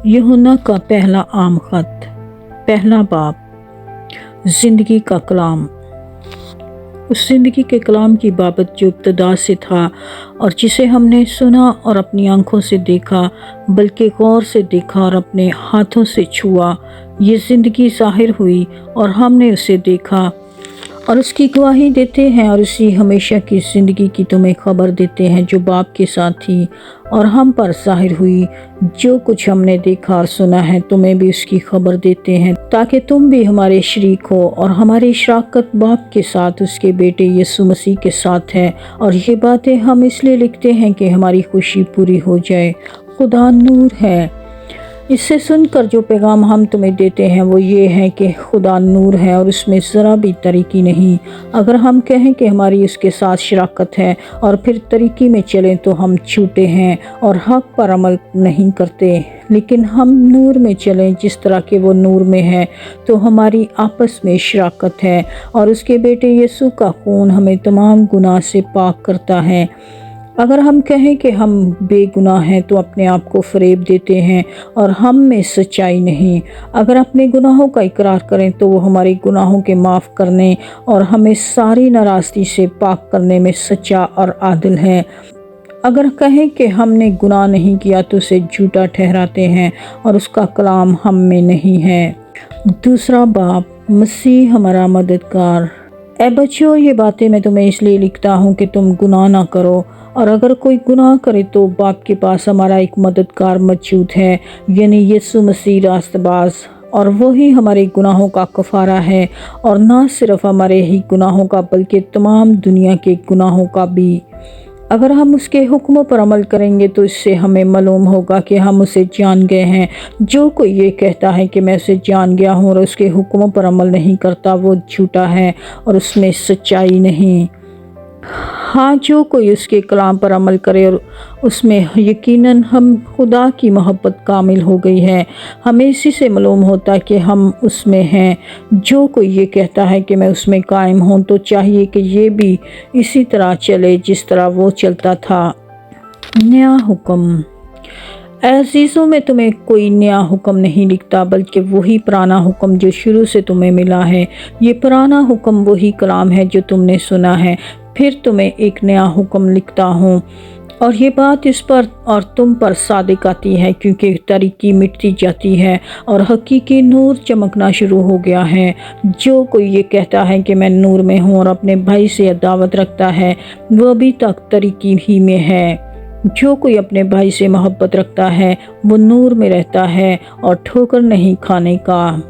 यूहन्ना का पहला आम खत, पहला बाब। ज़िंदगी का कलाम। उस ज़िंदगी के कलाम की बाबत जो इब्तिदा से था और जिसे हमने सुना और अपनी आंखों से देखा, बल्कि गौर से देखा और अपने हाथों से छुआ। ये ज़िंदगी ज़ाहिर हुई और हमने उसे देखा और उसकी गवाही देते हैं और उसी हमेशा की ज़िंदगी की तुम्हें खबर देते हैं जो बाप के साथ थी और हम पर ज़ाहिर हुई। जो कुछ हमने देखा और सुना है तुम्हें भी उसकी खबर देते हैं, ताकि तुम भी हमारे शरीक हो। और हमारी शराकत बाप के साथ उसके बेटे यीशु मसीह के साथ है। और ये बातें हम इसलिए लिखते हैं कि हमारी खुशी पूरी हो जाए। खुदा नूर है। इससे सुनकर जो पैगाम हम तुम्हें देते हैं वो ये है कि खुदा नूर है और उसमें ज़रा भी तरीकी नहीं। अगर हम कहें कि हमारी उसके साथ शराकत है और फिर तरीकी में चलें तो हम झूठे हैं और हक पर अमल नहीं करते। लेकिन हम नूर में चलें जिस तरह के वो नूर में है, तो हमारी आपस में शराकत है और उसके बेटे यीशु का खून हमें तमाम गुनाह से पाक करता है। अगर हम कहें कि हम बेगुनाह हैं तो अपने आप को फरेब देते हैं और हम में सच्चाई नहीं। अगर अपने गुनाहों का इकरार करें तो वो हमारे गुनाहों के माफ़ करने और हमें सारी नाराज़गी से पाक करने में सच्चा और आदिल है। अगर कहें कि हमने गुनाह नहीं किया तो उसे झूठा ठहराते हैं और उसका कलाम हम में नहीं है। दूसरा बाब। मसीह हमारा मददगार। ऐ बच्चों, ये बातें मैं तुम्हें इसलिए लिखता हूँ कि तुम गुनाह ना करो। और अगर कोई गुनाह करे तो बाप के पास हमारा एक मददगार मौजूद है, यानी यीशु मसीह रास्तबाज। और वही हमारे गुनाहों का कफ़ारा है, और ना सिर्फ हमारे ही गुनाहों का बल्कि तमाम दुनिया के गुनाहों का भी। अगर हम उसके हुक्मों पर अमल करेंगे तो इससे हमें मालूम होगा कि हम उसे जान गए हैं। जो कोई ये कहता है कि मैं उसे जान गया हूँ और उसके हुक्मों पर अमल नहीं करता, वो झूठा है और उसमें सच्चाई नहीं। हाँ, जो कोई उसके कलाम पर अमल करे और उसमें यकीनन हम खुदा की मोहब्बत कामिल हो गई है। हमें इसी से मालूम होता है कि हम उसमें हैं। जो कोई ये कहता है कि मैं उसमें कायम हूँ, तो चाहिए कि ये भी इसी तरह चले जिस तरह वो चलता था। नया हुक्म। अज़ीज़ों, मैं तुम्हें कोई नया हुक्म नहीं लिखता, बल्कि वही पुराना हुक्म जो शुरू से तुम्हें मिला है। ये पुराना हुक्म वही कलाम है जो तुमने सुना है। फिर तुम्हें एक नया हुक्म लिखता हूँ, और ये बात इस पर और तुम पर सादिक आती है, क्योंकि तरीकी मिटती जाती है और हकीकी नूर चमकना शुरू हो गया है। जो कोई ये कहता है कि मैं नूर में हूँ और अपने भाई से अदावत रखता है, वो अभी तक तरीकी ही में है। जो कोई अपने भाई से मोहब्बत रखता है वो नूर में रहता है और ठोकर नहीं खाने का।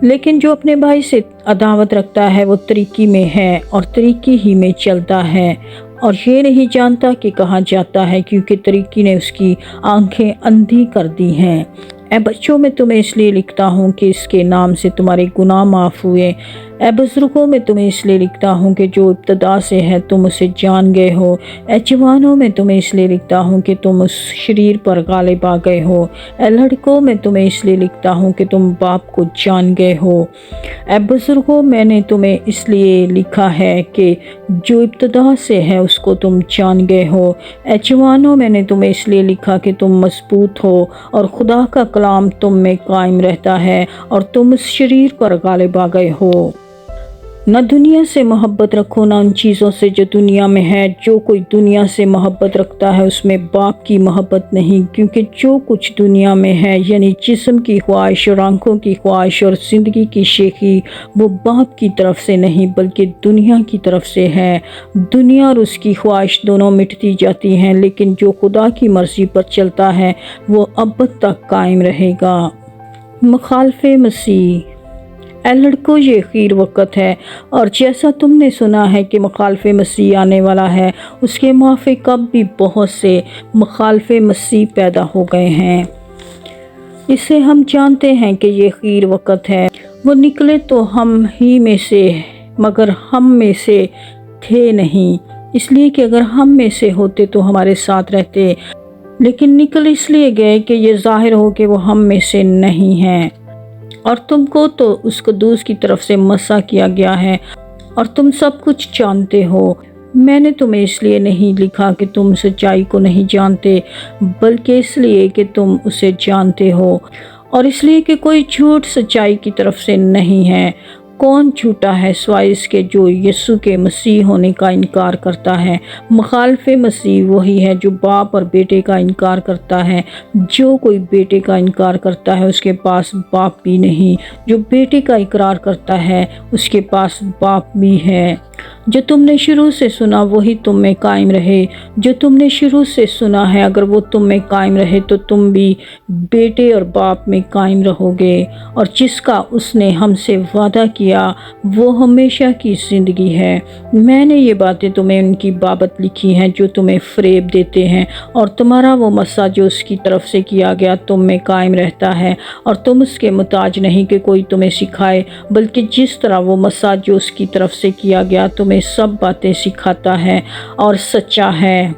लेकिन जो अपने भाई से अदावत रखता है वो तरीकी में है और तरीकी ही में चलता है, और ये नहीं जानता कि कहाँ जाता है, क्योंकि तरीकी ने उसकी आंखें अंधी कर दी हैं। ऐ बच्चों, मैं तुम्हें इसलिए लिखता हूँ कि इसके नाम से तुम्हारे गुनाह माफ़ हुए। ऐ बुज़ुर्गों, मैं तुम्हें इसलिए लिखता हूँ कि जो इब्तिदा से है तुम उसे जान गए हो। ऐ जवानों, मैं तुम्हें इसलिए लिखता हूँ कि तुम उस शरीर पर गालिब आ गए हो। ऐ लड़कों, मैं तुम्हें इसलिए लिखता हूँ कि तुम बाप को जान गए हो। ऐ बुज़ुर्गों, मैंने तुम्हें इसलिए लिखा है कि जो इब्तिदा से है उसको तुम जान गए हो। ऐ जवानों, मैंने तुम्हें इसलिए लिखा कि तुम मजबूत हो और खुदा का कलाम तुम में कायम रहता है और तुम उस शरीर पर गालिब आ गए हो। न दुनिया से मोहब्बत रखो, न उन चीज़ों से जो दुनिया में है। जो कोई दुनिया से मोहब्बत रखता है उसमें बाप की मोहब्बत नहीं, क्योंकि जो कुछ दुनिया में है, यानी जिस्म की ख्वाहिश और आंखों की ख्वाहिश और ज़िंदगी की शेखी, वो बाप की तरफ से नहीं बल्कि दुनिया की तरफ से है। दुनिया और उसकी ख्वाहिश दोनों मिटती जाती हैं, लेकिन जो खुदा की मर्ज़ी पर चलता है वो अब तक कायम रहेगा। मुखालफे मसीह। ऐ लड़कों, ये आखिर वक्त है, और जैसा तुमने सुना है कि मुखालफे मसीह आने वाला है, उसके मुआफ़िक अब भी बहुत से मुखालफे मसीह पैदा हो गए हैं। इससे हम जानते हैं कि ये आखिर वक्त है। वो निकले तो हम ही में से, मगर हम में से थे नहीं, इसलिए कि अगर हम में से होते तो हमारे साथ रहते। लेकिन निकल इसलिए गए कि ये ज़ाहिर हो कि वो हम में से नहीं हैं। और तुमको तो उस कदूस की तरफ से मसा किया गया है, और तुम सब कुछ जानते हो। میں نے تمہیں اس لیے نہیں لکھا کہ تم سچائی کو نہیں جانتے، بلکہ اس لیے کہ تم اسے جانتے ہو، اور اس لیے کہ کوئی جھوٹ سچائی کی طرف سے نہیں ہے۔ کون جھوٹا ہے سوائے اس کے جو یسوع کے مسیح ہونے کا انکار کرتا ہے۔ مخالف مسیح وہی ہے جو باپ اور بیٹے کا انکار کرتا ہے۔ جو کوئی بیٹے کا انکار کرتا ہے اس کے پاس باپ بھی نہیں۔ جو بیٹے کا اقرار کرتا ہے اس کے پاس باپ بھی ہے۔ جو تم نے شروع سے سنا وہی تم میں قائم رہے۔ جو تم نے شروع سے سنا ہے اگر وہ تم میں قائم رہے تو تم بھی بیٹے اور باپ میں قائم رہو گے۔ اور جس کا اس نے ہم سے وعدہ کیا وہ ہمیشہ کی زندگی ہے۔ میں نے یہ باتیں تمہیں ان کی بابت لکھی ہیں جو تمہیں فریب دیتے ہیں، اور تمہارا وہ مسا جو اس کی طرف سے کیا گیا تم میں قائم رہتا ہے، اور تم اس کے محتاج نہیں کہ کوئی تمہیں سکھائے، بلکہ جس طرح وہ مسا جو اس کی طرف سے کیا گیا تمہیں سب باتیں سکھاتا ہے اور سچا ہے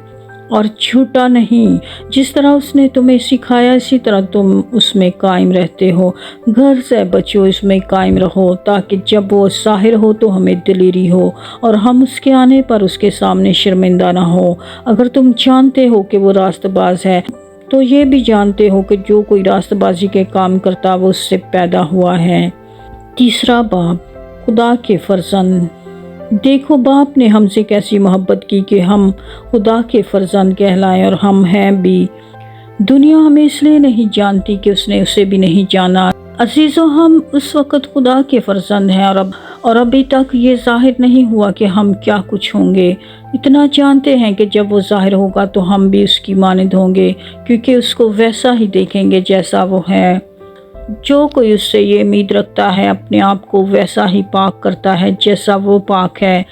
اور جھوٹا نہیں۔ جس طرح اس نے تمہیں سکھایا اسی طرح تم اس میں قائم رہتے ہو۔ غرض ہے بچو اس میں قائم رہو تاکہ جب وہ ظاہر ہو تو ہمیں دلیری ہو اور ہم اس کے آنے پر اس کے سامنے شرمندہ نہ ہو۔ اگر تم جانتے ہو کہ وہ راست باز ہے تو یہ بھی جانتے ہو کہ جو کوئی راست بازی کے کام کرتا وہ اس سے پیدا ہوا ہے۔ تیسرا باب، خدا کے فرزند۔ دیکھو باپ نے ہم سے کیسی محبت کی کہ ہم خدا کے فرزند کہلائیں، اور ہم ہیں بھی۔ دنیا ہمیں اس لیے نہیں جانتی کہ اس نے اسے بھی نہیں جانا۔ عزیزو، ہم اس وقت خدا کے فرزند ہیں اور ابھی تک یہ ظاہر نہیں ہوا کہ ہم کیا کچھ ہوں گے۔ اتنا جانتے ہیں کہ جب وہ ظاہر ہوگا تو ہم بھی اس کی مانند ہوں گے، کیونکہ اس کو ویسا ہی دیکھیں گے جیسا وہ ہے۔ جو کوئی اس سے یہ امید رکھتا ہے اپنے آپ کو ویسا ہی پاک کرتا ہے جیسا وہ پاک ہے۔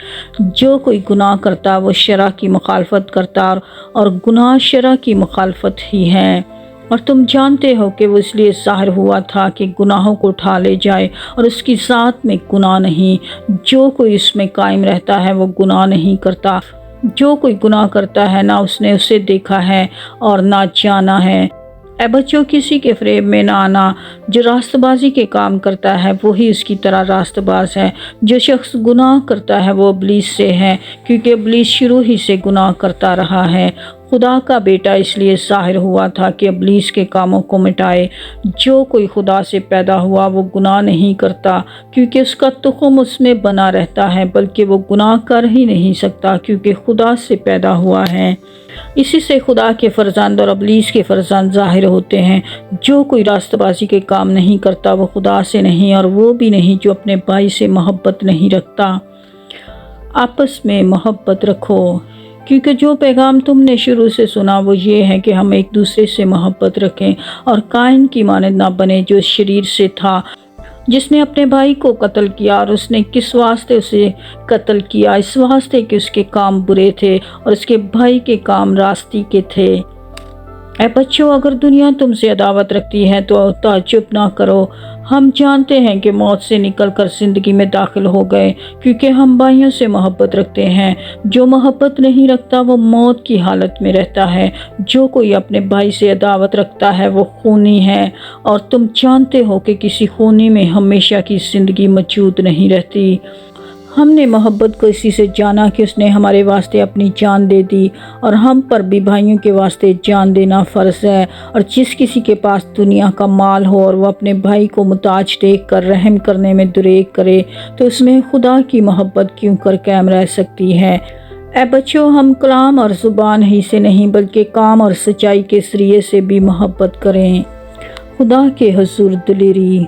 جو کوئی گناہ کرتا وہ شرع کی مخالفت کرتا، اور گناہ شرع کی مخالفت ہی ہے۔ اور تم جانتے ہو کہ وہ اس لیے ظاہر ہوا تھا کہ گناہوں کو اٹھا لے جائے، اور اس کی ذات میں گناہ نہیں۔ جو کوئی اس میں قائم رہتا ہے وہ گناہ نہیں کرتا۔ جو کوئی گناہ کرتا ہے نہ اس نے اسے دیکھا ہے اور نہ جانا ہے۔ اے بچوں، کسی کے فریب میں نہ آنا۔ جو راست بازی کے کام کرتا ہے وہی اس کی طرح راست باز ہے۔ جو شخص گناہ کرتا ہے وہ ابلیس سے ہے، کیونکہ ابلیس شروع ہی سے گناہ کرتا رہا ہے۔ خدا کا بیٹا اس لیے ظاہر ہوا تھا کہ ابلیس کے کاموں کو مٹائے۔ جو کوئی خدا سے پیدا ہوا وہ گناہ نہیں کرتا، کیونکہ اس کا تخم اس میں بنا رہتا ہے، بلکہ وہ گناہ کر ہی نہیں سکتا کیونکہ خدا سے پیدا ہوا ہے۔ اسی سے خدا کے فرزند اور ابلیس کے فرزند ظاہر ہوتے ہیں۔ جو کوئی راست بازی کے کام نہیں کرتا وہ خدا سے نہیں، اور وہ بھی نہیں جو اپنے بھائی سے محبت نہیں رکھتا۔ آپس میں محبت رکھو، کیونکہ جو پیغام تم نے شروع سے سنا وہ یہ ہے کہ ہم ایک دوسرے سے محبت رکھیں، اور قائن کی مانند نہ بنے جو شریر سے تھا، جس نے اپنے بھائی کو قتل کیا۔ اور اس نے کس واسطے اسے قتل کیا؟ اس واسطے کہ اس کے کام برے تھے اور اس کے بھائی کے کام راستی کے تھے۔ اے بچوں، اگر دنیا تم سے عداوت رکھتی ہے تو تعجب نہ کرو۔ ہم جانتے ہیں کہ موت سے نکل کر زندگی میں داخل ہو گئے، کیونکہ ہم بھائیوں سے محبت رکھتے ہیں۔ جو محبت نہیں رکھتا وہ موت کی حالت میں رہتا ہے۔ جو کوئی اپنے بھائی سے عداوت رکھتا ہے وہ خونی ہے، اور تم جانتے ہو کہ کسی خونی میں ہمیشہ کی زندگی موجود نہیں رہتی۔ ہم نے محبت کو اسی سے جانا کہ اس نے ہمارے واسطے اپنی جان دے دی، اور ہم پر بھی بھائیوں کے واسطے جان دینا فرض ہے۔ اور جس کسی کے پاس دنیا کا مال ہو اور وہ اپنے بھائی کو محتاج دیکھ کر رحم کرنے میں دریغ کرے تو اس میں خدا کی محبت کیوں کر قائم رہ سکتی ہے؟ اے بچوں، ہم کلام اور زبان ہی سے نہیں بلکہ کام اور سچائی کے ذریعے سے بھی محبت کریں۔ خدا کے حضور دلیری،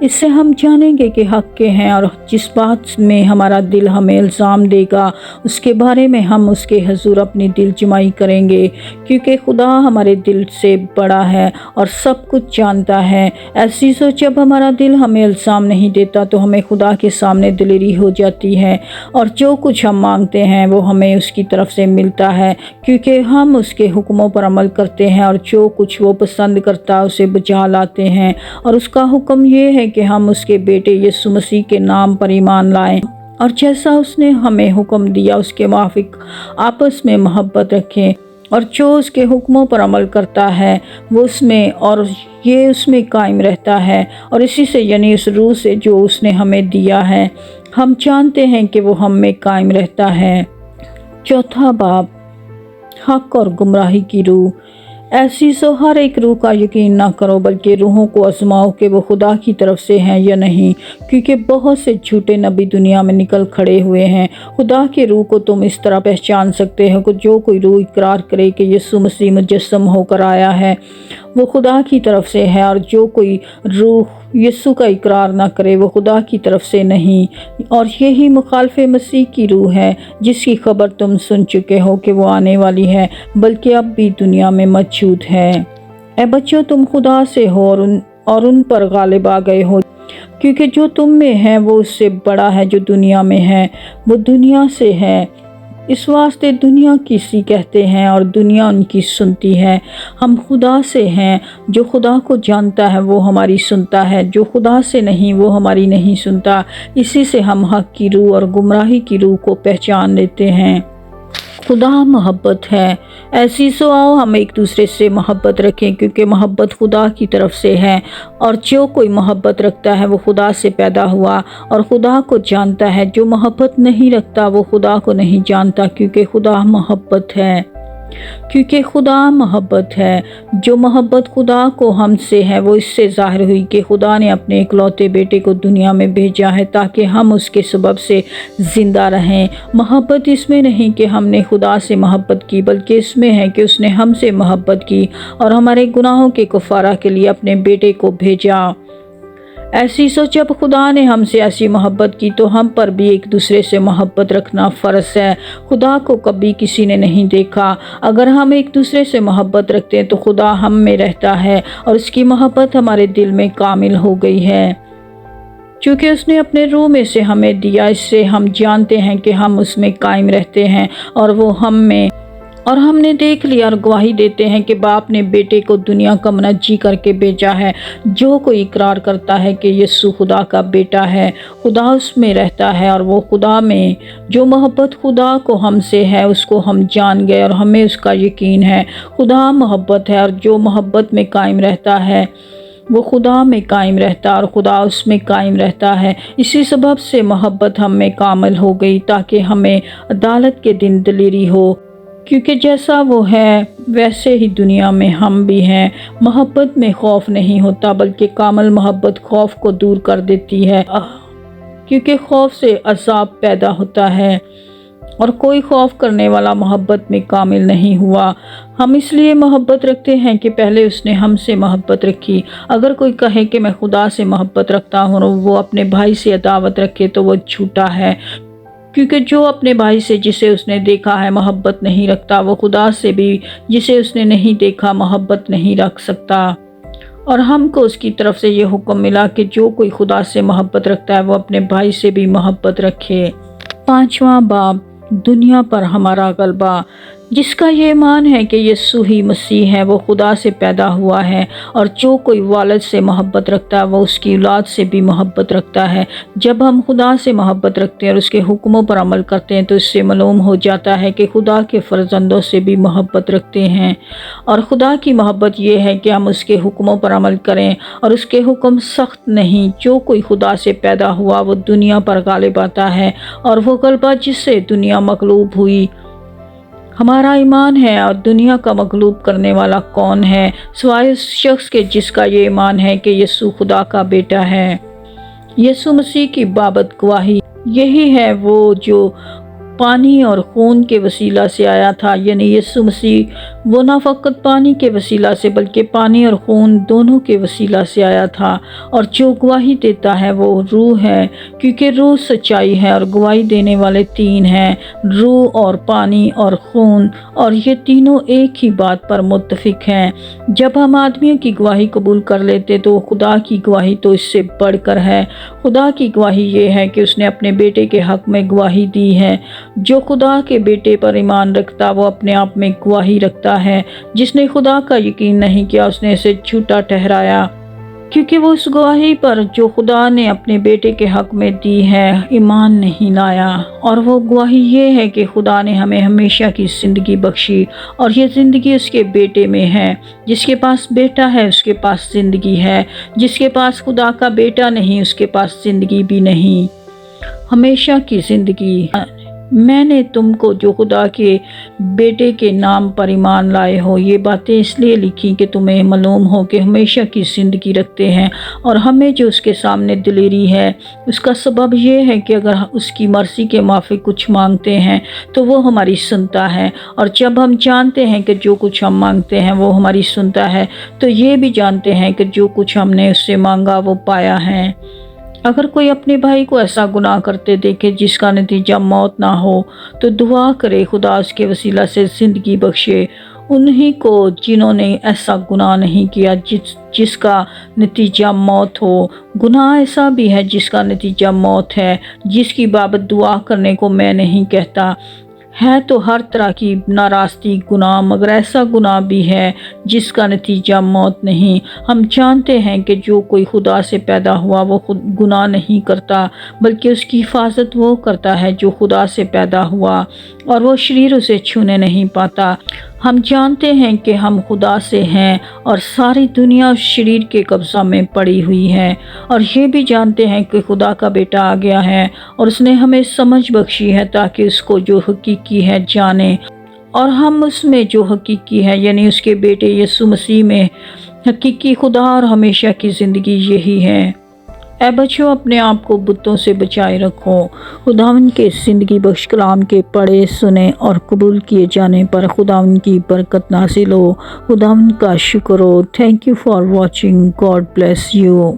اس سے ہم جانیں گے کہ حق کے ہیں، اور جس بات میں ہمارا دل ہمیں الزام دے گا اس کے بارے میں ہم اس کے حضور اپنی دل جمائی کریں گے، کیونکہ خدا ہمارے دل سے بڑا ہے اور سب کچھ جانتا ہے۔ عزیزو، جب ہمارا دل ہمیں الزام نہیں دیتا تو ہمیں خدا کے سامنے دلیری ہو جاتی ہے، اور جو کچھ ہم مانگتے ہیں وہ ہمیں اس کی طرف سے ملتا ہے، کیونکہ ہم اس کے حکموں پر عمل کرتے ہیں، اور جو کچھ وہ پسند کرتا ہے اسے بجا لاتے ہیں۔ اور اس کا حکم یہ ہے کہ ہم اس کے بیٹے یسوع مسیح کے نام پر ایمان لائیں، اور جیسا اس نے ہمیں حکم دیا اس کے موافق آپس میں محبت رکھیں۔ اور جو اس کے حکموں پر عمل کرتا ہے وہ اس میں اور یہ اس میں قائم رہتا ہے، اور اسی سے یعنی اس روح سے جو اس نے ہمیں دیا ہے ہم جانتے ہیں کہ وہ ہم میں قائم رہتا ہے۔ चौथा बाब, हक और गुमराही की रूह। ऐसी सो हर एक रूह का यकीन ना करो, बल्कि रूहों को आजमाओ कि वो खुदा की तरफ से हैं या नहीं, क्योंकि बहुत से झूठे नबी दुनिया में निकल खड़े हुए हैं। खुदा के रूह को तुम इस तरह पहचान सकते हो कि जो कोई रूह इकरार करे कि यीशु मसीह मुजस्सम होकर आया है, वो खुदा की तरफ से है, और जो कोई रूह यीशु का इकरार ना करे वो खुदा की तरफ से नहीं। और यही मुखालिफ मसीह की रूह है, जिसकी खबर तुम सुन चुके हो कि वो आने वाली है, बल्कि अब भी दुनिया में मौजूद है। ऐ बच्चों, तुम खुदा से हो और उन पर गालिब आ गए हो, क्योंकि जो तुम में है वो उससे बड़ा है जो दुनिया में है। वो दुनिया से है, इस वास्ते दुनिया किसी कहते हैं और दुनिया उनकी सुनती है। हम खुदा से हैं, जो खुदा को जानता है वो हमारी सुनता है, जो खुदा से नहीं वो हमारी नहीं सुनता। इसी से हम हक की रूह और गुमराही की रूह को पहचान लेते हैं। खुदा मोहब्बत है, ऐसी सो आओ हम एक दूसरे से मोहब्बत रखें, क्योंकि मोहब्बत खुदा की तरफ से है, और जो कोई मोहब्बत रखता है वो खुदा से पैदा हुआ और खुदा को जानता है। जो मोहब्बत नहीं रखता वो खुदा को नहीं जानता, क्योंकि खुदा मोहब्बत है। क्योंकि खुदा मोहब्बत है। जो मोहब्बत खुदा को हमसे है वो इससे ज़ाहिर हुई कि खुदा ने अपने इकलौते बेटे को दुनिया में भेजा है ताकि हम उसके सबब से ज़िंदा रहें। मोहब्बत इसमें नहीं कि हमने खुदा से मोहब्बत की, बल्कि इसमें है कि उसने हमसे मोहब्बत की और हमारे गुनाहों के कफ़ारा के लिए अपने बेटे को भेजा। ऐसी सो जब खुदा ने हमसे ऐसी मोहब्बत की तो हम पर भी एक दूसरे से मोहब्बत रखना फ़र्ज है। खुदा को कभी किसी ने नहीं देखा। अगर हम एक दूसरे से मोहब्बत रखते हैं तो खुदा हम में रहता है और उसकी मोहब्बत हमारे दिल में कामिल हो गई है, क्योंकि उसने अपने रूह में से हमें दिया। इससे हम जानते हैं कि हम उसमें कायम रहते हैं और वो हम में। और हमने देख लिया और गवाही देते हैं कि बाप ने बेटे को दुनिया का मुनज्जी करके भेजा है। जो कोई इकरार करता है कि यीशु खुदा का बेटा है, खुदा उसमें रहता है और वो खुदा में। जो मोहब्बत खुदा को हमसे है उसको हम जान गए और हमें उसका यकीन है। खुदा मोहब्बत है और जो मोहब्बत में कायम रहता है वो खुदा में कायम रहता है और खुदा उसमें कायम रहता है। इसी सबब से मोहब्बत हम में कामिल हो गई, ताकि हमें अदालत के दिन दलेरी हो, क्योंकि जैसा वो है वैसे ही दुनिया में हम भी हैं। मोहब्बत में खौफ नहीं होता, बल्कि कामिल मोहब्बत खौफ को दूर कर देती है, क्योंकि खौफ से अज़ाब पैदा होता है और कोई खौफ करने वाला मोहब्बत में कामिल नहीं हुआ। हम इसलिए मोहब्बत रखते हैं कि पहले उसने हमसे मोहब्बत रखी। अगर कोई कहे कि मैं खुदा से मोहब्बत रखता हूँ और वो अपने भाई से अदावत रखे तो वो झूठा है, क्योंकि जो अपने भाई से जिसे उसने देखा है मोहब्बत नहीं रखता, वो खुदा से भी जिसे उसने नहीं देखा मोहब्बत नहीं रख सकता। और हमको उसकी तरफ से ये हुक्म मिला कि जो कोई खुदा से मोहब्बत रखता है वो अपने भाई से भी मोहब्बत रखे। पांचवां बाब, दुनिया पर हमारा गलबा। जिसका ये ईमान है कि यीशु ही मसीह है, वो खुदा से पैदा हुआ है, और जो कोई वालिद से मोहब्बत रखता है वो उसकी औलाद से भी मोहब्बत रखता है। जब हम खुदा से मोहब्बत रखते हैं और उसके हुक्मों पर अमल करते हैं तो इससे मालूम हो जाता है कि खुदा के फर्जंदों से भी मोहब्बत रखते हैं। और खुदा की मोहब्बत ये है कि हम उसके हुक्मों पर अमल करें, और उसके हुक्म सख्त नहीं। जो कोई खुदा से पैदा हुआ वो दुनिया पर गालिब आता है, और वो गलबा जिससे दुनिया मगलूब हुई। हमारा ईमान है, और दुनिया का मगलूब करने वाला कौन है सिवाय उस शख्स के जिसका ये ईमान है कि यीशु खुदा का बेटा है। यीशु मसीह की बाबत गवाही यही है, वो जो पानी और खून के वसीला से आया था, यानी यीशु मसीह वो ना फ़कत पानी के वसीला से बल्कि पानी और खून दोनों के वसीला से आया था। और जो गवाही देता है वो रूह है, क्योंकि रूह सच्चाई है, और गवाही देने वाले तीन हैं, रूह और पानी और खून, और ये तीनों एक ही बात पर मुत्तफिक हैं। जब हम आदमियों की गवाही कबूल कर लेते तो खुदा की गवाही तो इससे बढ़कर है। खुदा की गवाही ये है कि उसने अपने बेटे के हक़ में गवाही दी है। जो खुदा के बेटे पर ईमान रखता वो अपने आप में गवाही रखता है। जिसने खुदा का यकीन नहीं किया उसने इसे झूठा ठहराया, क्योंकि वो उस गवाही पर जो खुदा ने अपने बेटे के हक़ में दी है ईमान नहीं लाया। और वो गवाही ये है कि खुदा ने हमें हमेशा की ज़िंदगी बख्शी, और ये ज़िंदगी उसके बेटे में है। जिसके पास बेटा है उसके पास ज़िंदगी है, जिसके पास खुदा का बेटा नहीं उसके पास ज़िंदगी भी नहीं। हमेशा की ज़िंदगी میں نے تم کو جو خدا کے بیٹے کے نام پر ایمان لائے ہو یہ باتیں اس لیے لکھی کہ تمہیں معلوم ہو کہ ہمیشہ کی زندگی رکھتے ہیں، اور ہمیں جو اس کے سامنے دلیری ہے اس کا سبب یہ ہے کہ اگر اس کی مرضی کے موافق کچھ مانگتے ہیں تو وہ ہماری سنتا ہے، اور جب ہم جانتے ہیں کہ جو کچھ ہم مانگتے ہیں وہ ہماری سنتا ہے تو یہ بھی جانتے ہیں کہ جو کچھ ہم نے اس سے مانگا وہ پایا ہے۔ اگر کوئی اپنے بھائی کو ایسا گناہ کرتے دیکھے جس کا نتیجہ موت نہ ہو تو دعا کرے خدا اس کے وسیلہ سے زندگی بخشے انہی کو جنہوں نے ایسا گناہ نہیں کیا جس کا نتیجہ موت ہو۔ گناہ ایسا بھی ہے جس کا نتیجہ موت ہے، جس کی بابت دعا کرنے کو میں نہیں کہتا۔ ہے تو ہر طرح کی ناراستی گناہ، مگر ایسا گناہ بھی ہے جس کا نتیجہ موت نہیں۔ ہم جانتے ہیں کہ جو کوئی خدا سے پیدا ہوا وہ خود گناہ نہیں کرتا، بلکہ اس کی حفاظت وہ کرتا ہے جو خدا سے پیدا ہوا، اور وہ شریر اسے چھونے نہیں پاتا۔ ہم جانتے ہیں کہ ہم خدا سے ہیں اور ساری دنیا اس شریر کے قبضہ میں پڑی ہوئی ہے، اور یہ بھی جانتے ہیں کہ خدا کا بیٹا آ گیا ہے اور اس نے ہمیں سمجھ بخشی ہے تاکہ اس کو جو حقیقی ہے جانیں، اور ہم اس میں جو حقیقی ہے یعنی اس کے بیٹے یسوع مسیح میں حقیقی خدا اور ہمیشہ کی زندگی یہی ہے۔ اے بچوں، اپنے آپ کو بتوں سے بچائے رکھو۔ خداوند کے زندگی بخش کلام کے پڑھے، سنے اور قبول کیے جانے پر خداوند کی برکت نازل ہو۔ خداوند کا شکر ہو۔ Thank you for watching. God bless you.